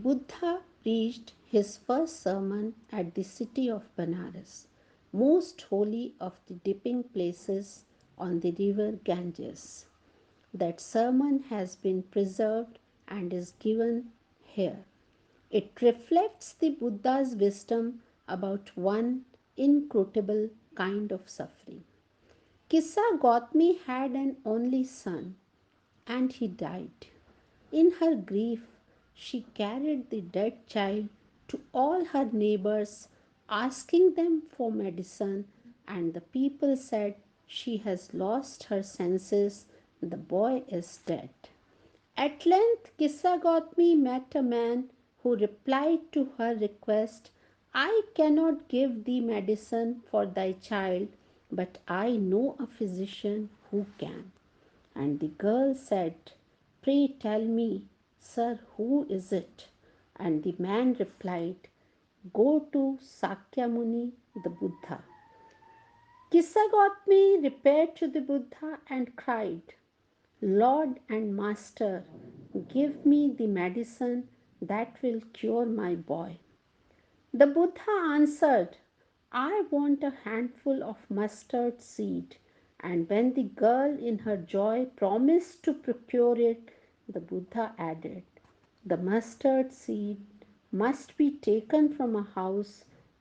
Buddha preached his first sermon at the city of Benares, most holy of the dipping places on the river Ganges. That sermon has been preserved and is given here. It reflects the Buddha's wisdom about one inscrutable kind of suffering. Kissa Gautami had an only son and he died. In her grief, she carried the dead child to all her neighbors, asking them for medicine, and the people said, "She has lost her senses, the boy is dead." At length, Kissa Gautami met a man who replied to her request, "I cannot give thee medicine for thy child, but I know a physician who can." And the girl said, "Pray tell me, sir, who is it?" And the man replied, "Go to Sakyamuni, the Buddha." Kisagotmi repaired to the Buddha and cried, "Lord and Master, give me the medicine that will cure my boy." The Buddha answered, "I want a handful of mustard seed." And when the girl in her joy promised to procure it, the Buddha added, "The mustard seed must be taken from a house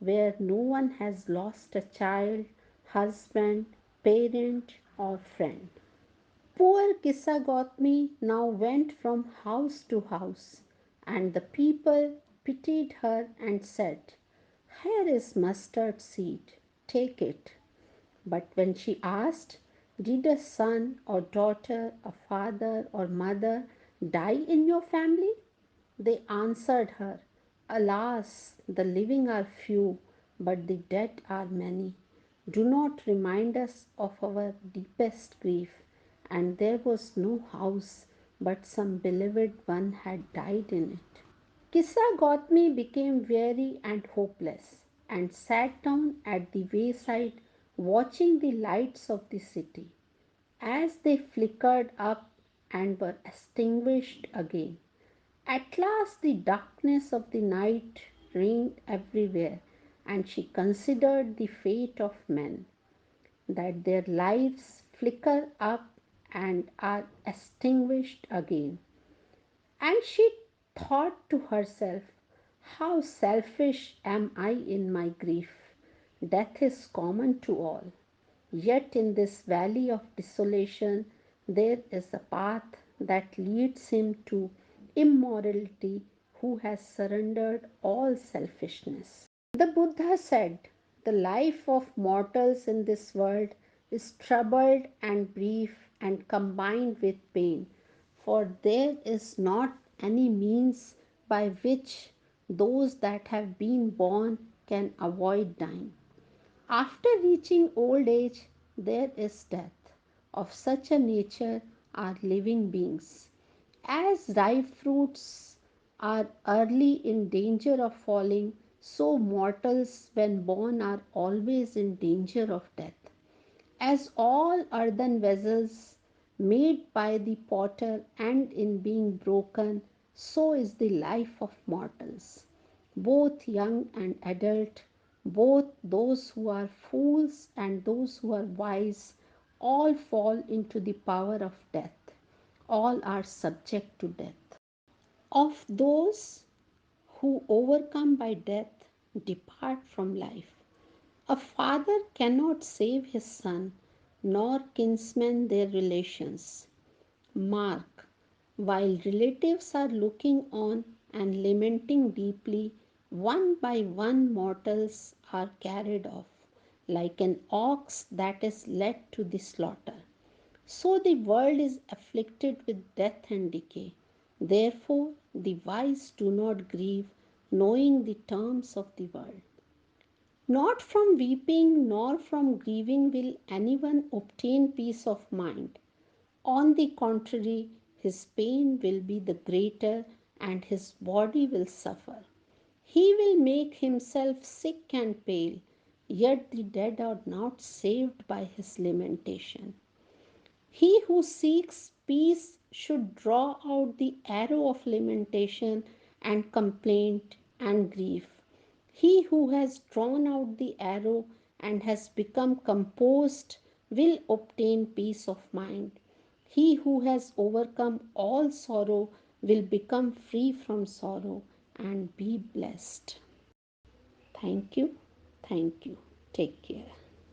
where no one has lost a child, husband, parent, or friend." Poor Kisagotmi now went from house to house, and the people pitied her and said, "Here is mustard seed, take it." But when she asked, "Did a son or daughter, a father or mother die in your family?" they answered her, "Alas, the living are few, but the dead are many. Do not remind us of our deepest grief." And there was no house, but some beloved one had died in it. Kissa Gautami became weary and hopeless and sat down at the wayside watching the lights of the city as they flickered up and were extinguished again. At last, the darkness of the night reigned everywhere, and she considered the fate of men, that their lives flicker up and are extinguished again. And she thought to herself, "How selfish am I in my grief! Death is common to all. Yet in this valley of desolation, there is a path that leads him to immortality who has surrendered all selfishness." The Buddha said, "The life of mortals in this world is troubled and brief and combined with pain, for there is not any means by which those that have been born can avoid dying. After reaching old age, there is death. Of such a nature are living beings. As ripe fruits are early in danger of falling, so mortals, when born, are always in danger of death. As all earthen vessels made by the potter end in being broken, so is the life of mortals. Both young and adult, both those who are fools and those who are wise, all fall into the power of death. All are subject to death. Of those who overcome by death depart from life. A father cannot save his son, nor kinsmen their relations. Mark, while relatives are looking on and lamenting deeply, one by one mortals are carried off, like an ox that is led to the slaughter. So the world is afflicted with death and decay. Therefore, the wise do not grieve, knowing the terms of the world. Not from weeping nor from grieving will anyone obtain peace of mind. On the contrary, his pain will be the greater and his body will suffer. He will make himself sick and pale, yet the dead are not saved by his lamentation. He who seeks peace should draw out the arrow of lamentation and complaint and grief. He who has drawn out the arrow and has become composed will obtain peace of mind. He who has overcome all sorrow will become free from sorrow and be blessed. Thank you. Thank you. Take care.